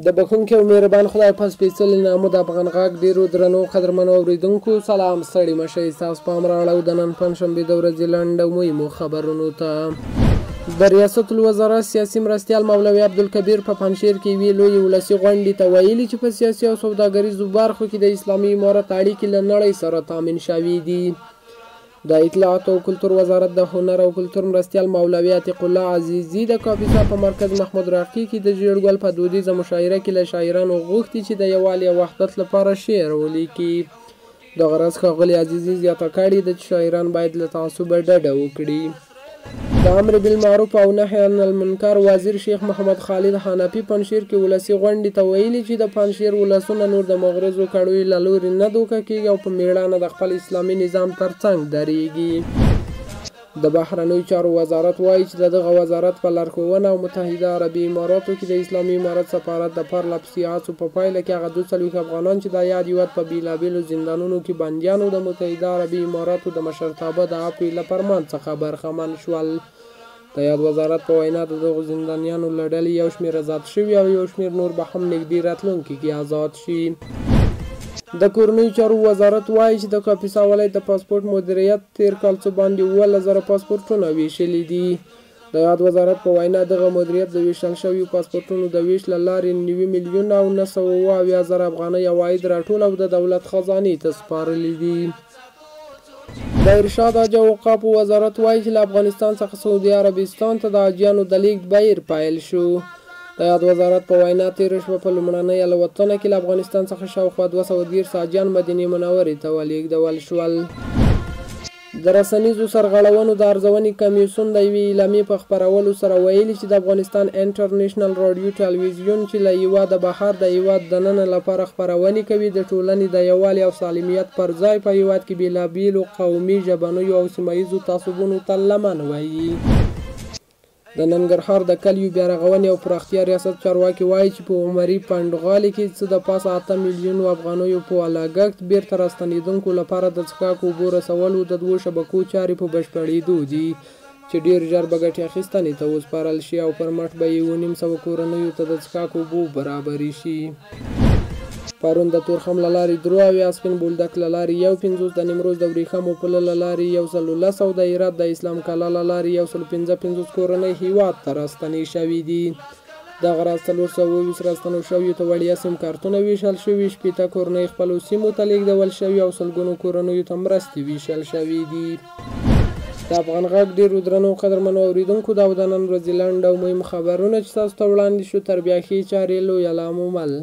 د بخښونکي او مهربان خدای په سپېڅلي نامه د افغان غږ ډېرو درنو قدرمنو اورېدونکو سلام، ستړي مه شئ. ستاسو پام راوړو د نن پنجشنبې د ورځې لنډ او مهمو خبرونو ته. د ریاست الوزرا سیاسي مرستیال مولوي عبدالکبیر په پنجشیر کې یوې لویې ولسي غونډې ته ویلي چې په سیاسي او سوداګریزو برخو کې د اسلامي امارت اړیکې له نړۍ سره تامین شوي دي. د اطلاعات او کلتور وزارت د هنر او کلتور مرستیال مولوي عتیق الله عزیزي د کاپیسا په مرکز محمود راقي کې د ژیړ په دودیزه مشاعره کې له شاعرانو غوښتي چې د یووالي او وحدت لپاره شعر ولیکي. دغه ورځ ښاغلي عزیزي زیاته کړې ده چې شاعران باید له تعصبه ډډه وکړي. د امر بالمعروف او نهي عن المنکر وزیر شیخ محمد خالد حنفي پنجشیر کې ولسي غونډې ته ویلي چې د پنجشیر ولسونه نور د مغرضو کړیو له لورې نه دوکه کېږي او په مېړانه د خپل اسلامي نظام ترڅنګ درېږي. د بهرنیو چارو وزارت وایي چې دغه وزارت په لارښوونه او متحده عربي اماراتو کې د اسلامي امارت سفارت د پرله پسې هڅو په پایله کې هغه 42 افغانان چې د یاد هېواد په بېلابېلو زندانونو کې بندیانو د متحده عربي اماراتو د مشرتابه د عفوې له فرمان څخه برخمن شول. د یاد وزارت په وینا د دغو زندانیانو له ډلې یو شمېر آزاد شوي او یو شمېر نور به هم نږدې راتلونکي کې آزاد شي. د کورنیو چارو وزارت وایي چې د کاپیسا ولایت د پاسپورټ مدیریت تیر کال څه باندې 17,000 پاسپورټونه ویشلي دي. د یاد وزارت په وینا دغه مدیریت د ویشل شویو پاسپورټونو د ویش له لارې 9,907,000 افغانۍ عواید راټول او د دولت خزانې ته سپارلي دي. د ارشاد حج او اوقافو وزارت وایي چې له افغانستان څخه سعودي عربستان ته د حاجیانو د لیږد بهیر پیل شو. د یاد وزارت په وینا تېره شپه په لومړنۍ الوتنه کې له افغانستان څخه شاوخوا 230 حاجیان مدینې منورې ته ولېږدول شول. د رسنیزو سرغړونو د ارزونې کمیسیون د یوې اعلامیې په خپرولو سره ویلي چې د افغانستان انټرنیشنل راډیو ټلویزیون چې له هېواده بهر د هېواد دننه لپاره خپرونې کوي د ټولنې د یووالي او سالمیت پر ځای په هېواد کې بېلابېلو قومي، ژبنیو او سیمه ییزو تعصبونو ته لمن وهي. د ننګرهار د کلیو بیارغونې او پراختیا ریاست چارواکي وایي چې په عمري پنډغالي کې څه د پاسه 8 میلیونو افغانیو په لګښت بیرته راستنېدونکو لپاره د څښاک اوبو رسولو د 2 شبکو چارې په بشپړېدو دي چې ډېر ژر به ګټې اخیستنې ته وسپارل شي او پر مټ به یې 9,500 کورنیو ته د څښاک اوبو برابرې شي. پرون د تورخم له لارې 3 او یاسپین بولدک له لارې 150 د نیمروز د وریښمو پله له لارې 110 او د هرات د اسلام کلا له لارې 155 کورنۍ هېواد ته راستنې شوي دي. دغه راز 420 راستنو شویو ته وړیا سیم کارتونه ویشل شوي، 80 کورنۍ خپلو سیمو ته لیږدول شوي او سلګونو کورنیو ته مرستې ویشل شوي دي. د افغان غږ ډېرو درنو قدرمنو اورېدونکو دا د نن ورځې لنډ او مهم خبرونه چې تاسو ته وړاندې شو. تر بیا ښې چارې لویه لامل